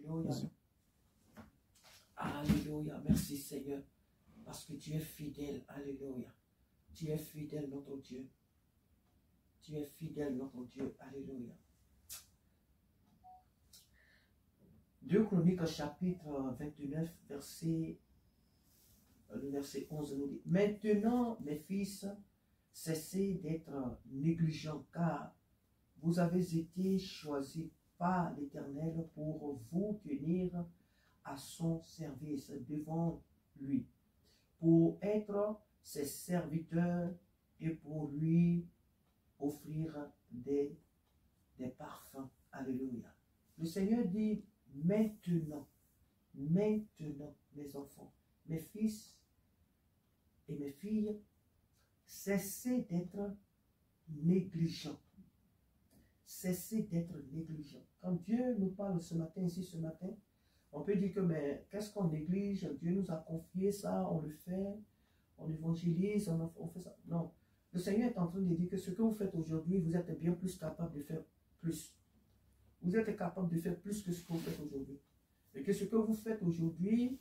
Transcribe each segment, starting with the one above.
Alléluia. Alléluia. Merci Seigneur. Parce que tu es fidèle. Alléluia. Tu es fidèle, notre Dieu. Tu es fidèle, notre Dieu. Alléluia. 2 Chroniques chapitre 29, le verset 11 nous dit: Maintenant, mes fils, cessez d'être négligents, car vous avez été choisis par l'Éternel pour vous tenir à son service devant lui, pour être ses serviteurs et pour lui offrir des parfums. Alléluia. Le Seigneur dit: maintenant, mes enfants, mes fils et mes filles, cessez d'être négligents. Cessez d'être négligents. Quand Dieu nous parle ce matin, on peut dire que, mais qu'est-ce qu'on néglige? Dieu nous a confié ça, on le fait, on évangélise, on fait ça. Non. Le Seigneur est en train de dire que ce que vous faites aujourd'hui, vous êtes bien plus capable de faire plus. Vous êtes capable de faire plus que ce que vous faites aujourd'hui. Et que ce que vous faites aujourd'hui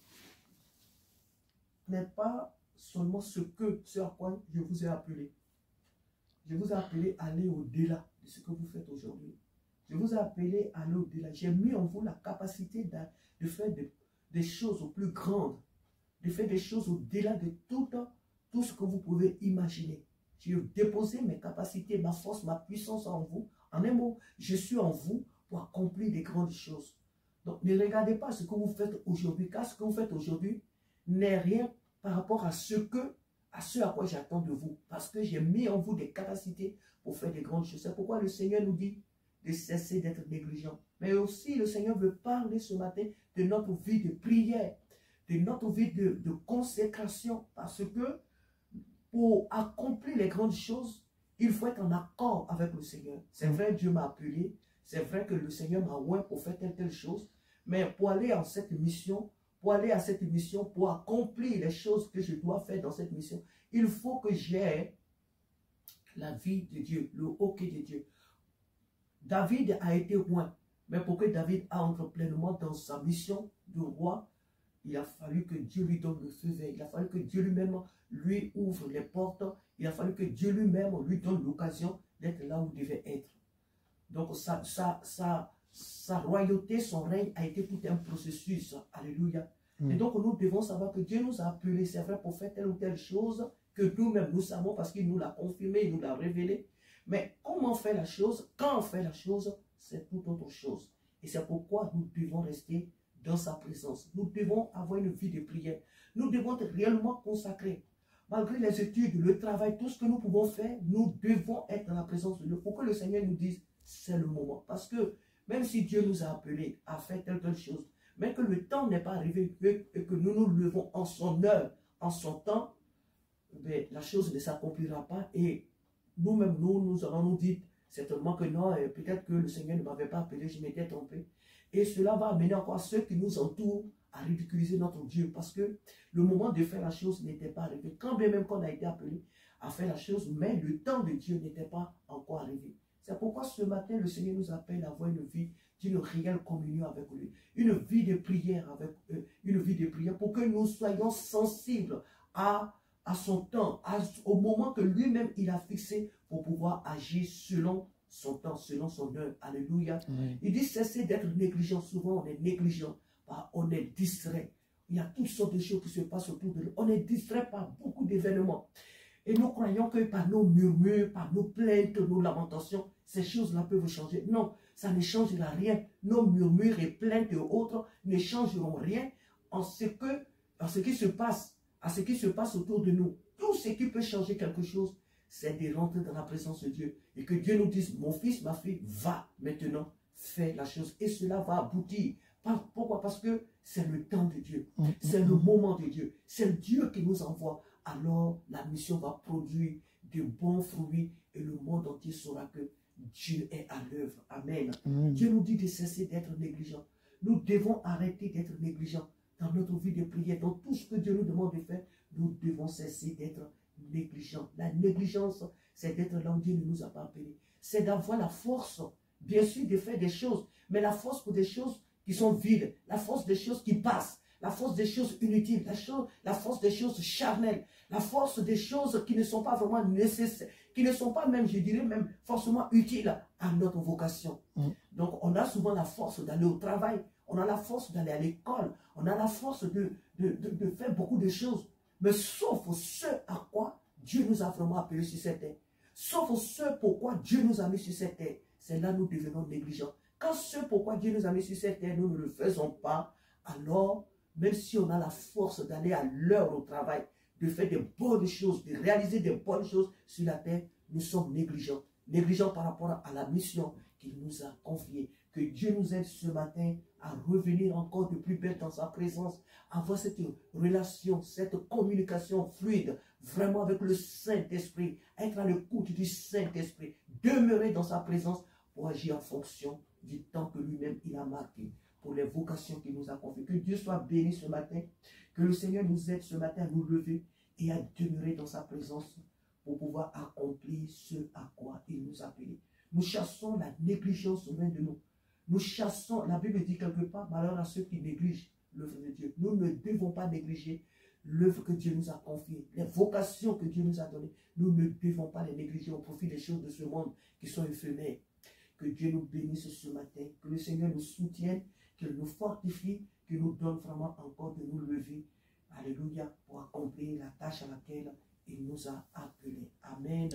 n'est pas seulement ce à quoi je vous ai appelé. Je vous ai appelé à aller au-delà de ce que vous faites aujourd'hui. Je vous ai appelé à aller au-delà. J'ai mis en vous la capacité de faire des choses au plus grandes, de faire des choses au-delà de tout ce que vous pouvez imaginer. J'ai déposé mes capacités, ma force, ma puissance en vous. En un mot, je suis en vous pour accomplir des grandes choses. Donc, ne regardez pas ce que vous faites aujourd'hui, car ce que vous faites aujourd'hui n'est rien par rapport à ce à quoi j'attends de vous. Parce que j'ai mis en vous des capacités pour faire des grandes choses. C'est pourquoi le Seigneur nous dit de cesser d'être négligent. Mais aussi, le Seigneur veut parler ce matin de notre vie de prière, de notre vie de consécration. Parce que pour accomplir les grandes choses, il faut être en accord avec le Seigneur. C'est vrai, Dieu m'a appelé. C'est vrai que le Seigneur m'a oint pour faire telle chose. Mais pour aller à cette mission, pour accomplir les choses que je dois faire dans cette mission, il faut que j'ai la vie de Dieu, le OK de Dieu. David a été oint, mais pour que David entre pleinement dans sa mission de roi, il a fallu que Dieu lui donne le feu vert. Il a fallu que Dieu lui-même lui ouvre les portes. Il a fallu que Dieu lui-même lui donne l'occasion d'être là où il devait être. Donc sa royauté, son règne a été tout un processus. Alléluia. Et donc nous devons savoir que Dieu nous a appelés, c'est vrai, pour faire telle ou telle chose que nous-mêmes nous savons parce qu'il nous l'a confirmé, il nous l'a révélé. Mais comment on fait la chose, quand on fait la chose, c'est tout autre chose. Et c'est pourquoi nous devons rester dans sa présence. Nous devons avoir une vie de prière. Nous devons être réellement consacrés. Malgré les études, le travail, tout ce que nous pouvons faire, nous devons être dans la présence de Dieu. Pour que le Seigneur nous dise, c'est le moment. Parce que même si Dieu nous a appelés à faire telle chose, mais que le temps n'est pas arrivé et que nous nous levons en son heure, en son temps, mais la chose ne s'accomplira pas. Et nous-mêmes, nous allons nous dire certainement que non, peut-être que le Seigneur ne m'avait pas appelé, je m'étais trompé. Et cela va amener encore ceux qui nous entourent à ridiculiser notre Dieu. Parce que le moment de faire la chose n'était pas arrivé. Quand bien même qu'on a été appelé à faire la chose, mais le temps de Dieu n'était pas encore arrivé. C'est pourquoi ce matin, le Seigneur nous appelle à avoir une vie d'une réelle communion avec lui. Une vie de prière avec eux. Une vie de prière pour que nous soyons sensibles à son temps, au moment que lui-même il a fixé pour pouvoir agir selon son temps, selon son heure. Alléluia. Oui. Il dit cessez d'être négligent. Souvent on est négligent, on est distrait. Il y a toutes sortes de choses qui se passent autour de nous. On est distrait par beaucoup d'événements. Et nous croyons que par nos murmures, par nos plaintes, nos lamentations, ces choses-là peuvent changer. Non, ça ne changera rien. Nos murmures et plaintes et autres ne changeront rien en ce qui se passe, à ce qui se passe autour de nous. Tout ce qui peut changer quelque chose, c'est de rentrer dans la présence de Dieu. Et que Dieu nous dise, mon fils, ma fille, va maintenant, fais la chose. Et cela va aboutir. Pourquoi? Parce que c'est le temps de Dieu. C'est le moment de Dieu. C'est Dieu qui nous envoie. Alors la mission va produire de bons fruits et le monde entier saura que Dieu est à l'œuvre. Amen. Dieu nous dit de cesser d'être négligents. Nous devons arrêter d'être négligents dans notre vie de prière. Dans tout ce que Dieu nous demande de faire, nous devons cesser d'être négligents. La négligence, c'est d'être là où Dieu ne nous a pas appelés. C'est d'avoir la force, bien sûr, de faire des choses, mais la force pour des choses qui sont vides, la force des choses qui passent, la force des choses inutiles, la force des choses charnelles, la force des choses qui ne sont pas vraiment nécessaires, qui ne sont pas même, je dirais même, forcément utiles à notre vocation. Donc, on a souvent la force d'aller au travail, on a la force d'aller à l'école, on a la force de faire beaucoup de choses, mais sauf ce à quoi Dieu nous a vraiment appelés sur cette terre. Sauf ce pourquoi Dieu nous a mis sur cette terre. C'est là que nous devenons négligents. Quand ce pourquoi Dieu nous a mis sur cette terre, nous ne le faisons pas, alors, même si on a la force d'aller à l'heure au travail, de faire des bonnes choses, de réaliser des bonnes choses sur la terre, nous sommes négligents. Négligents par rapport à la mission qu'il nous a confiée. Que Dieu nous aide ce matin à revenir encore de plus belle dans sa présence, avoir cette relation, cette communication fluide, vraiment avec le Saint-Esprit, être à l'écoute du Saint-Esprit, demeurer dans sa présence pour agir en fonction du temps que lui-même il a marqué, pour les vocations qu'il nous a confiées. Que Dieu soit béni ce matin, que le Seigneur nous aide ce matin à nous lever et à demeurer dans sa présence pour pouvoir accomplir ce à quoi il nous a appelés. Nous chassons la négligence au loin de nous. Nous chassons, la Bible dit quelque part, malheur à ceux qui négligent l'œuvre de Dieu. Nous ne devons pas négliger l'œuvre que Dieu nous a confiée, les vocations que Dieu nous a données. Nous ne devons pas les négliger au profit des choses de ce monde qui sont éphémères. Que Dieu nous bénisse ce matin, que le Seigneur nous soutienne, qu'il nous fortifie, qu'il nous donne vraiment encore de nous lever. Alléluia, pour accomplir la tâche à laquelle il nous a appelés. Amen.